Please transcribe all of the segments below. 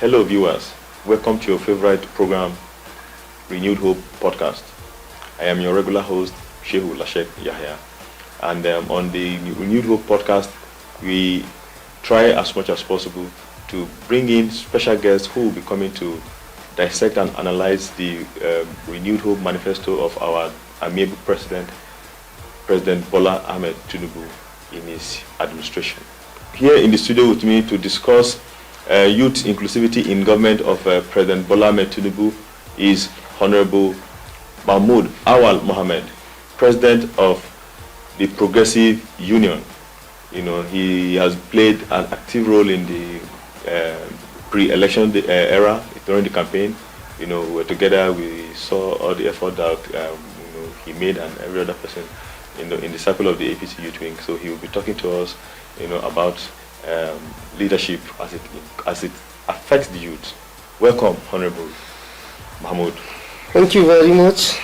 Hello viewers, welcome to your favorite program, Renewed Hope Podcast. I am your regular host, Shehu Lashek Yahya. And on the Renewed Hope Podcast, we try as much as possible to bring in special guests who will be coming to dissect and analyze the Renewed Hope Manifesto of our amiable President Bola Ahmed Tinubu in his administration. Here in the studio with me to discuss youth inclusivity in government of President Bola Ahmed Tinubu is Honorable Mahmud Awal Mohammad, President of the Progressive Union. You know, he has played an active role in the pre-election era during the campaign. You know, we were together. We saw all the effort that he made, and every other person in the circle of the APC Youth Wing. So he will be talking to us, about leadership as it affects the youth. Welcome, Honorable Mahmud. Thank you very much.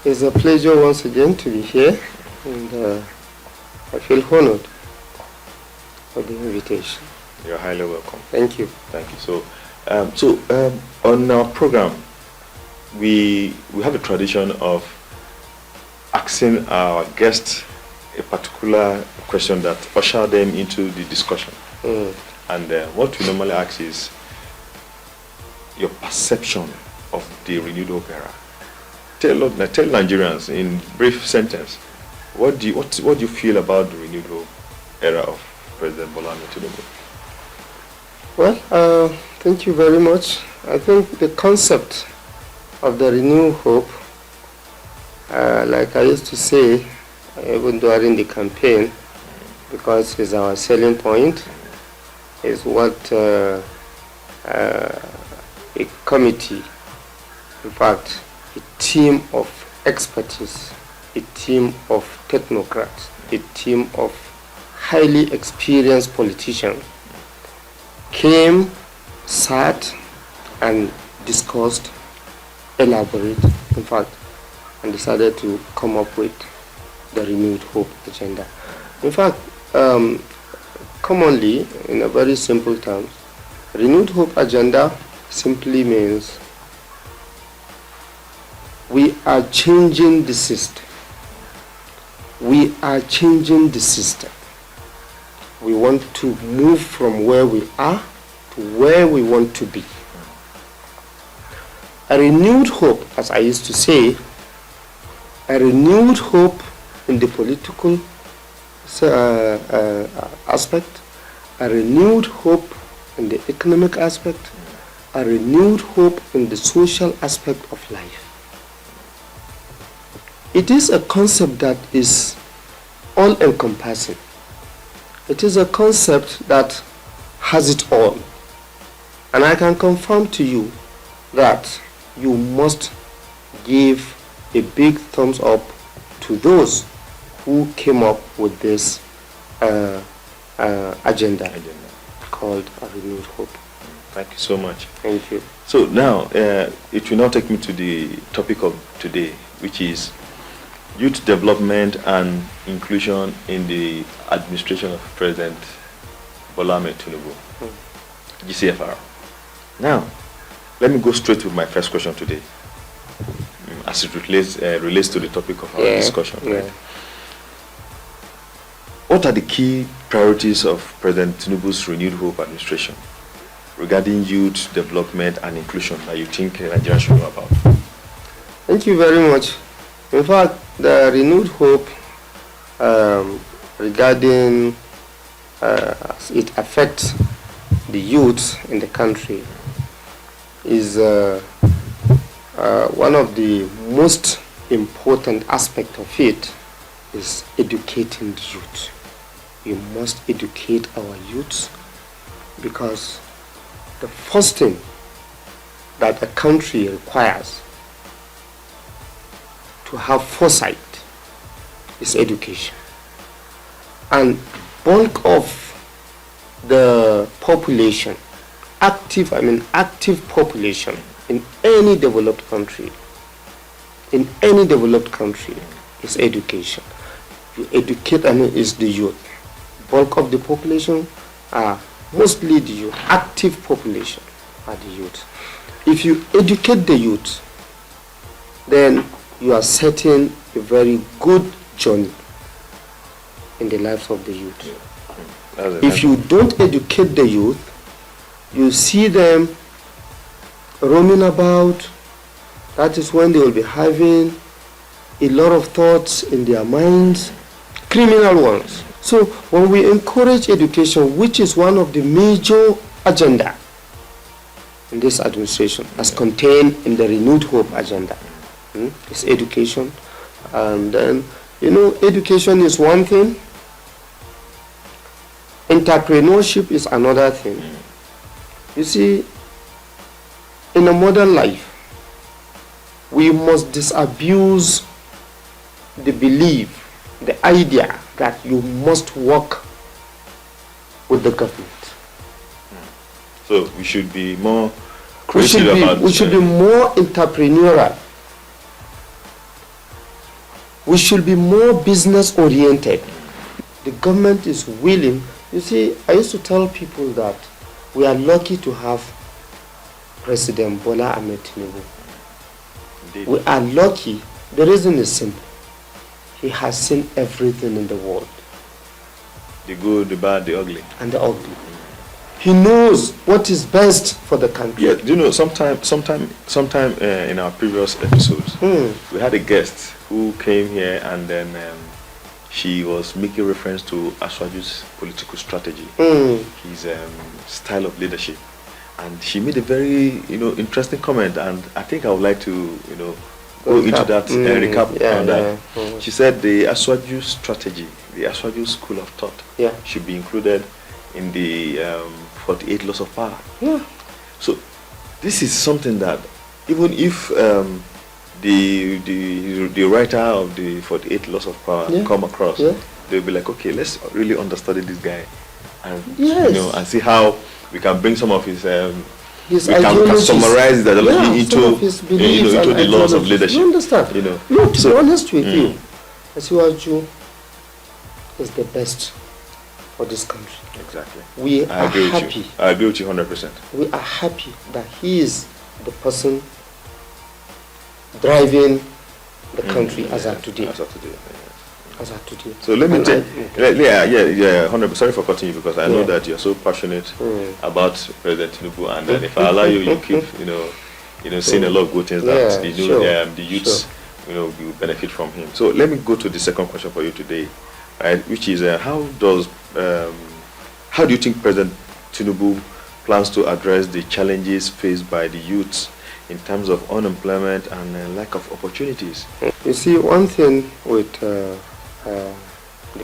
It's a pleasure once again to be here, and I feel honored for the invitation. You're highly welcome. Thank you. Thank you. So, on our program, we have a tradition of asking our guests a particular question that usher them into the discussion. And what we normally ask is your perception of the Renewed Hope era. Tell Nigerians in brief sentence, what do you feel about the Renewed Hope era of President Bola Ahmed Tinubu? Well, thank you very much. I think the concept of the Renewed Hope, like I used to say, even during the campaign, because it's our selling point, is what a committee, in fact, a team of expertise, a team of technocrats, a team of highly experienced politicians came, sat, and discussed, elaborated, in fact, and decided to come up with the Renewed Hope agenda. In fact, commonly, in a very simple terms, Renewed Hope agenda simply means we are changing the system. We are changing the system. We want to move from where we are to where we want to be. A renewed hope, as I used to say, a renewed hope in the political aspect, a renewed hope in the economic aspect, a renewed hope in the social aspect of life. It is a concept that is all-encompassing. It is a concept that has it all. And I can confirm to you that you must give a big thumbs up to those who came up with this agenda called A Renewed Hope. Thank you so much. Thank you. So now, it will now take me to the topic of today, which is youth development and inclusion in the administration of President Bola Ahmed Tinubu, GCFR. Now, let me go straight to my first question today, as it relates to the topic of our discussion. Yeah. Right? What are the key priorities of President Tinubu's Renewed Hope administration regarding youth development and inclusion that you think Nigerians should know about? Thank you very much. In fact, the Renewed Hope regarding it affects the youth in the country is one of the most important aspects of it is educating the youth. We must educate our youth, because the first thing that a country requires to have foresight is education. And bulk of the population, active population in any developed country, is education. You educate, is the youth. Bulk of the population are mostly the youth, active population are the youth. If you educate the youth, then you are setting a very good journey in the lives of the youth. If you don't educate the youth, you see them roaming about. That is when they will be having a lot of thoughts in their minds, criminal ones. So when we encourage education, which is one of the major agenda in this administration, as contained in the Renewed Hope agenda, is education. And then, education is one thing, entrepreneurship is another thing. You see, in a modern life, we must disabuse the belief, the idea that you must work with the government. So we should be more creative we should be more entrepreneurial. We should be more business oriented. The government is willing. You see, I used to tell people that we are lucky to have President Bola Ahmed Tinubu. Indeed. We are lucky. The reason is simple. He has seen everything in the world. The good, the bad, the ugly. And the ugly. He knows what is best for the country. Yeah, sometime in our previous episodes, we had a guest who came here, and then she was making reference to Aswaju's political strategy, his style of leadership, and she made a very interesting comment, and I think I would like to go into that recap on that. She said the Aswaju strategy, the Aswaju school of thought, should be included in the 48 laws of power. So this is something that even if the writer of the 48 laws of power come across, they'll be like, okay, let's really understudy this guy, and and see how we can bring some of his we can summarize that into the laws of leadership. You understand? No, to be honest with you, Asiwaju is the best for this country. Exactly. We are happy. I agree with you 100%. We are happy that he is the person driving the country as of today. As of today. So let me take, 100%. Sorry for cutting you, because I know that you're so passionate about President Tinubu, and if I allow you, you keep, saying a lot of good things that the youths, will benefit from him. So let me go to the second question for you today, right? Which is, how do you think President Tinubu plans to address the challenges faced by the youths in terms of unemployment and lack of opportunities? You see, one thing with the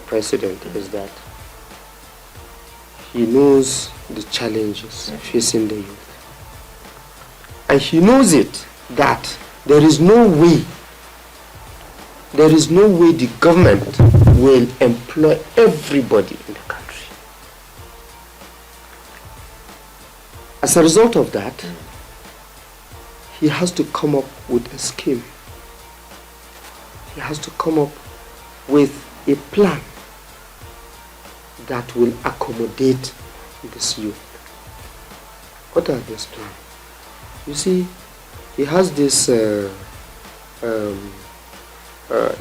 president is that he knows the challenges facing the youth. And he knows it, that there is no way the government will employ everybody in the country. As a result of that, he has to come up with a scheme. He has to come up with a plan that will accommodate this youth. What are these plans? You see, he has this,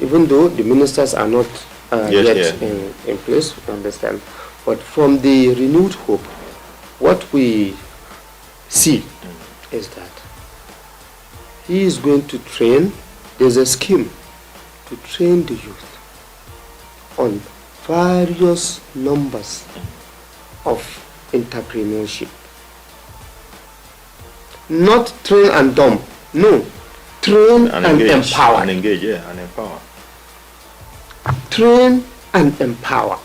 even though the ministers are not yet in place, you understand, but from the Renewed Hope, what we see is that he is going to train, there's a scheme to train the youth on various numbers of entrepreneurship. Not train and dump, no, train and empower. And engage, and empower. Train and empower.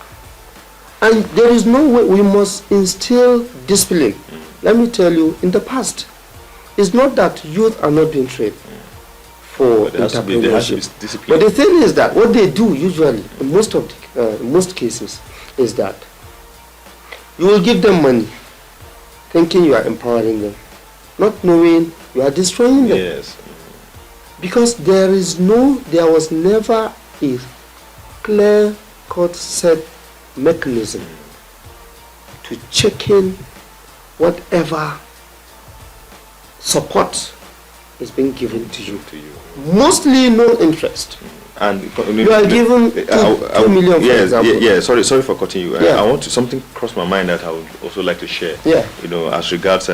And there is no way, we must instill discipline. Let me tell you, in the past, it's not that youth are not being trained for entrepreneurship. But the thing is that what they do usually, in most cases, is that you will give them money, thinking you are empowering them, not knowing you are destroying them. Yes. Because there was never a clear-cut set mechanism to to check in whatever support is being given to you. Mostly no interest. And you are given 2 million, for example. Sorry for cutting you. I want to, something cross my mind that I would also like to share. As regards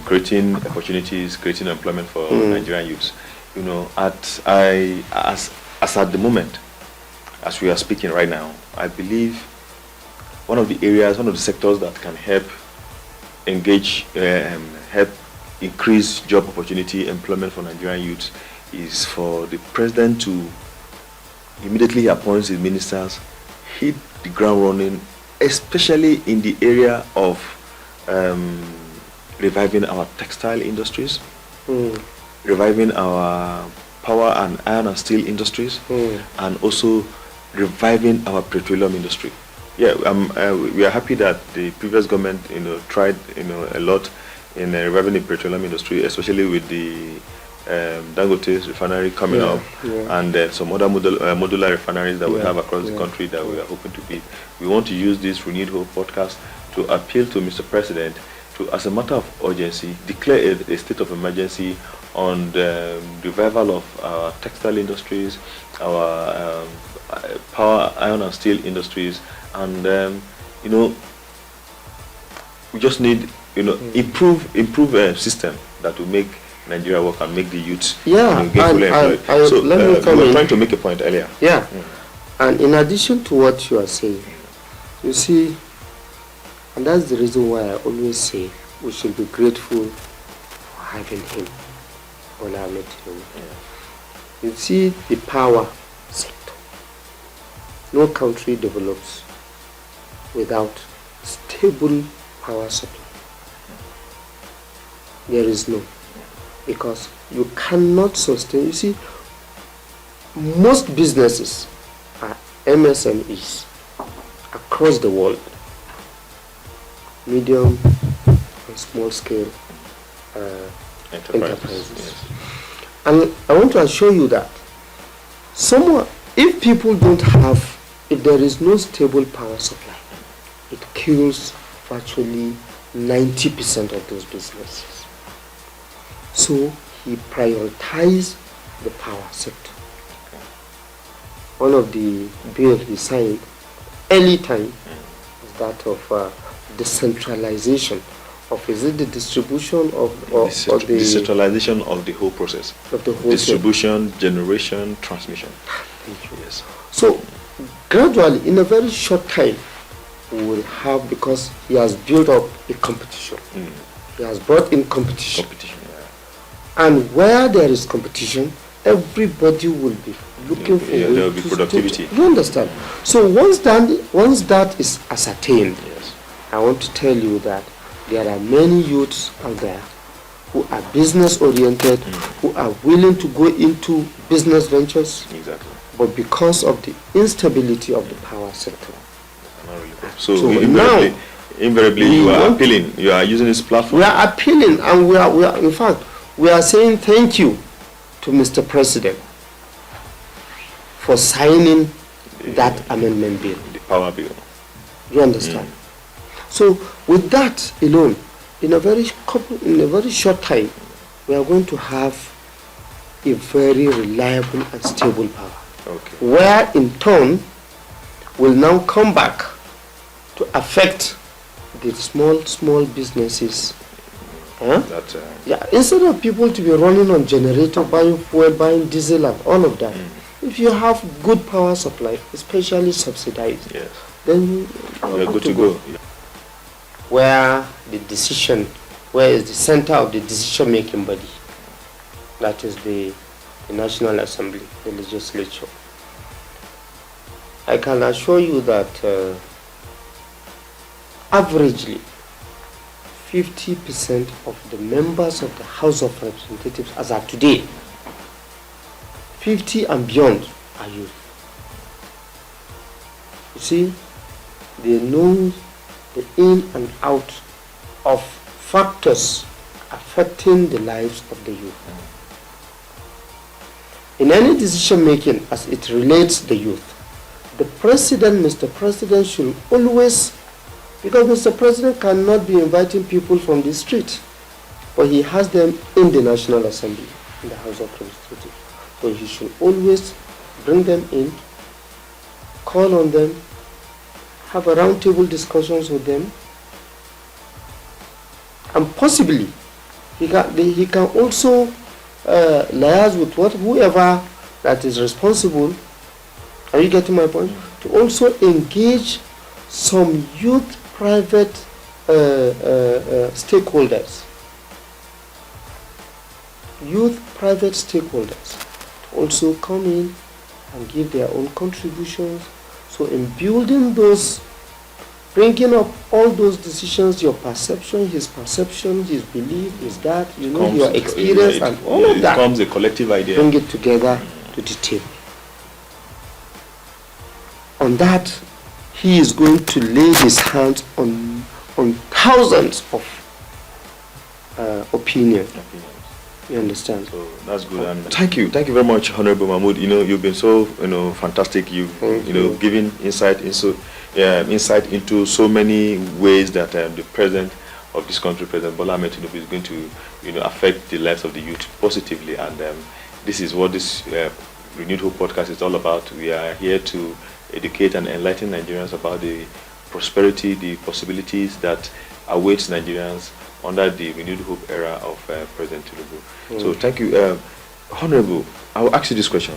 creating opportunities, creating employment for Nigerian youths. As at the moment, as we are speaking right now, I believe one of the sectors that can help help increase job opportunity, employment for Nigerian youths is for the president to immediately appoint his ministers, hit the ground running, especially in the area of reviving our textile industries, reviving our power and iron and steel industries, and also reviving our petroleum industry. We are happy that the previous government, tried, a lot in reviving the petroleum industry, especially with the Dangote refinery coming up, and some other modular refineries that we have across the country that we are hoping to be. We want to use this Renewed Hope podcast to appeal to Mr. President to, as a matter of urgency, declare a state of emergency on the revival of our textile industries, our power, iron and steel industries, and we just need improve a system that will make Nigeria work and make the youths get fully employed. So we were trying to make a point earlier. And in addition to what you are saying, you see, and that's the reason why I always say we should be grateful for having him, Bola Ahmed Tinubu. You see, the power sector, no country develops without stable power supply. There is no, because you cannot sustain. You see, most businesses are MSMEs across the world, medium and small scale enterprises. And I want to assure you that if people don't have, if there is no stable power supply, it kills virtually 90% of those businesses. So he prioritized the power sector. One of the bills he signed early time is that of decentralization of, is it the distribution of the decentralization of the whole process, of the whole distribution, generation, transmission. Thank you. Yes. So gradually, in a very short time, we will have, because he has built up a competition. He has brought in competition. And where there is competition, everybody will be looking for there will be productivity. You understand? So once that is ascertained, I want to tell you that there are many youths out there who are business oriented, who are willing to go into business ventures. But because of the instability of the power sector. So invariably you are appealing, you are using this platform. We are appealing, and we are in fact, we are saying thank you to Mr. President for signing that amendment bill. The power bill. You understand? So with that alone, in a very short time, we are going to have a very reliable and stable power. Where in turn will now come back to affect the small businesses. Instead of people to be running on generator, buying fuel, buying diesel and all of that, if you have good power supply, especially subsidized, then you're good to go. Where is the center of the decision making body? That is the National Assembly, the legislature. I can assure you that averagely 50% of the members of the House of Representatives as of today, 50 and beyond, are youth. You see, they know the in and out of factors affecting the lives of the youth. In any decision making as it relates to the youth, the president, Mr. President, should always Because Mr. President cannot be inviting people from the street, but he has them in the National Assembly, in the House of Representatives. So he should always bring them in, call on them, have a roundtable discussions with them, and possibly he can also liaise with whoever that is responsible. Are you getting my point? To also engage some youth private stakeholders. Youth private stakeholders to also come in and give their own contributions. So in building those, bringing up all those decisions, your perception, his belief, his that, your experience and all of that. It becomes a collective idea. Bring it together to the table. On that, he is going to lay his hands on thousands of opinions. You understand? So that's good, and thank you very much, Honorable Mahmud. You've been so fantastic. You've given insight into so many ways that the president of this country, President Bola Ahmed Tinubu, is going to affect the lives of the youth positively. And this is what this Renewed Hope podcast is all about. We are here to educate and enlighten Nigerians about the prosperity, the possibilities that awaits Nigerians under the Renewed Hope era of President Tinubu. So thank you. Honorable, I will ask you this question.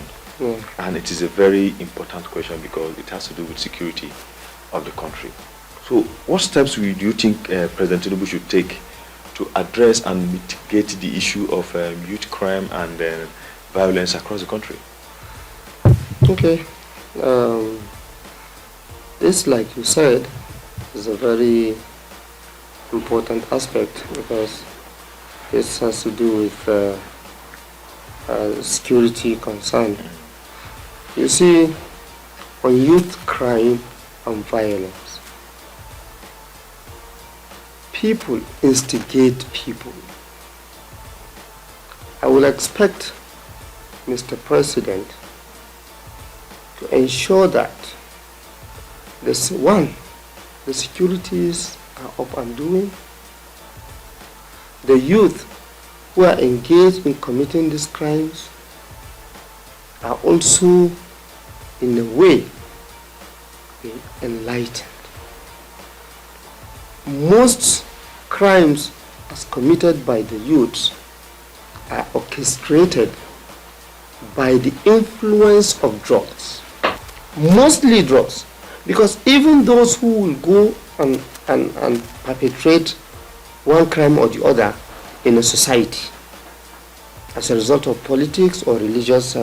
And it is a very important question because it has to do with security of the country. So what steps do you think President Tinubu should take to address and mitigate the issue of youth crime and violence across the country? Okay. This, like you said, is a very important aspect because this has to do with security concern. You see, on youth crime and violence, people instigate people. I will expect Mr. President to ensure that the securities are up and doing. The youth who are engaged in committing these crimes are also, in a way, enlightened. Most crimes as committed by the youths are orchestrated by the influence of drugs. Mostly drugs. Because even those who will go and perpetrate one crime or the other in a society as a result of politics or religious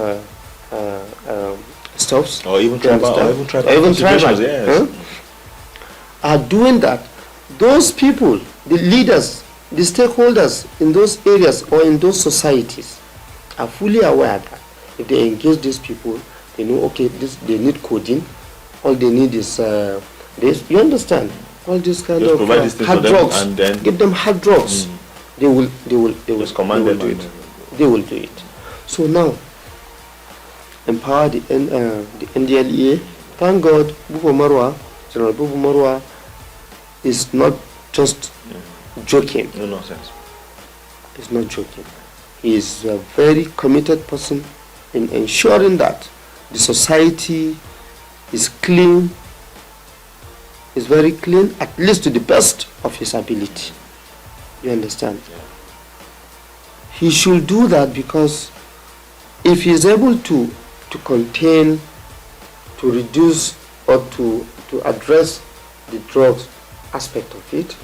stuffs, or even tribal, yes, are doing that. Those people, the leaders, the stakeholders in those areas or in those societies are fully aware that if they engage these people, they know, okay, they need coding. All they need is this. You understand? All this kind just of hard drugs. And then give them hard drugs. They will command them do it. They will do it. So now, empower the NDLEA. Thank God, General Bubu Marwa is not just joking. No nonsense. He's not joking. He is a very committed person in ensuring that the society is clean, is very clean, at least to the best of his ability. You understand? Yeah. He should do that because if he is able to contain, to reduce or to address the drugs aspect of it,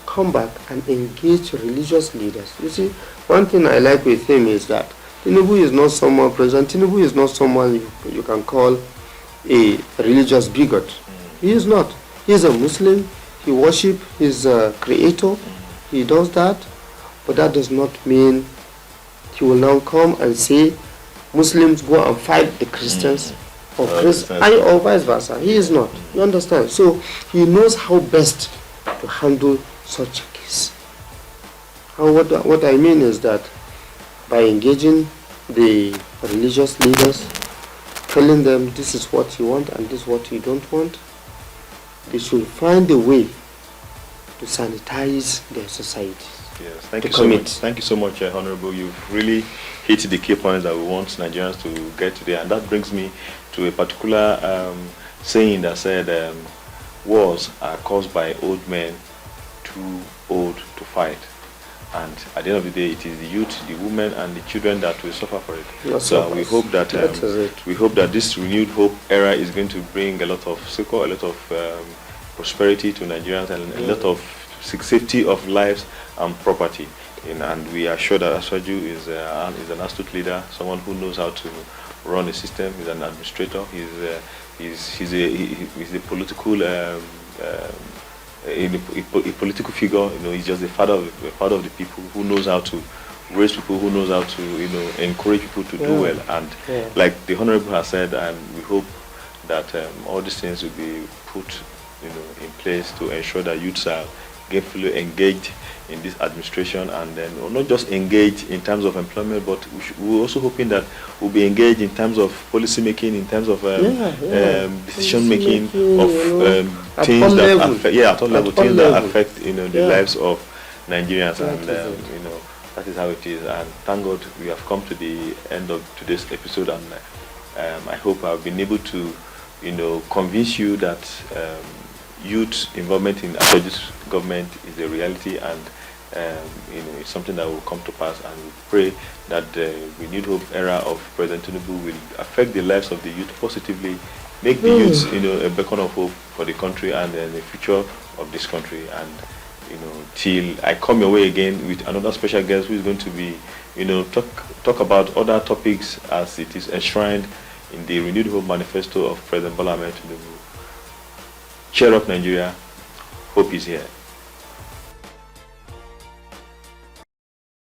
come back and engage religious leaders. You see, one thing I like with him is that President Tinubu is not someone you can call a religious bigot. He is not. He is a Muslim. He worships his creator. He does that. But that does not mean he will now come and say Muslims go and fight the Christians or vice versa. He is not. You understand? So he knows how best to handle such a case. What I mean is that by engaging the religious leaders, telling them this is what you want and this is what you don't want, they should find a way to sanitize their society. Yes, thank you so much. Thank you so much, Honorable. You've really hit the key points that we want Nigerians to get today, and that brings me to a particular saying that said, wars are caused by old men too old to fight. And at the end of the day, it is the youth, the women, and the children that will suffer for it. Yes, so we hope that this renewed hope era is going to bring a lot of succor, a lot of prosperity to Nigerians, and a lot of safety of lives and property. And we are sure that Aswaju is an astute leader, someone who knows how to run a system. He's an administrator. He's a political. A political figure, he's just a father of the people, who knows how to raise people, who knows how to, encourage people to do well. And like the Honorable has said, and we hope that all these things will be put, in place to ensure that youths are gainfully engaged in this administration, and then not just engaged in terms of employment, but we're also hoping that we'll be engaged in terms of policy making, in terms of decision making of things that affect, at all level, things that affect the lives of Nigerians, and that is how it is. And thank God we have come to the end of today's episode, and I hope I've been able to convince you that youth involvement in Aswaju's government is a reality, and it's something that will come to pass. And we pray that the renewed hope era of President Tinubu will affect the lives of the youth positively, make the youth a beacon of hope for the country and the future of this country. And till I come your way again with another special guest who is going to be talk about other topics as it is enshrined in the renewed hope manifesto of President Bola Ahmed Tinubu. Cheer up, Nigeria. Hope is here.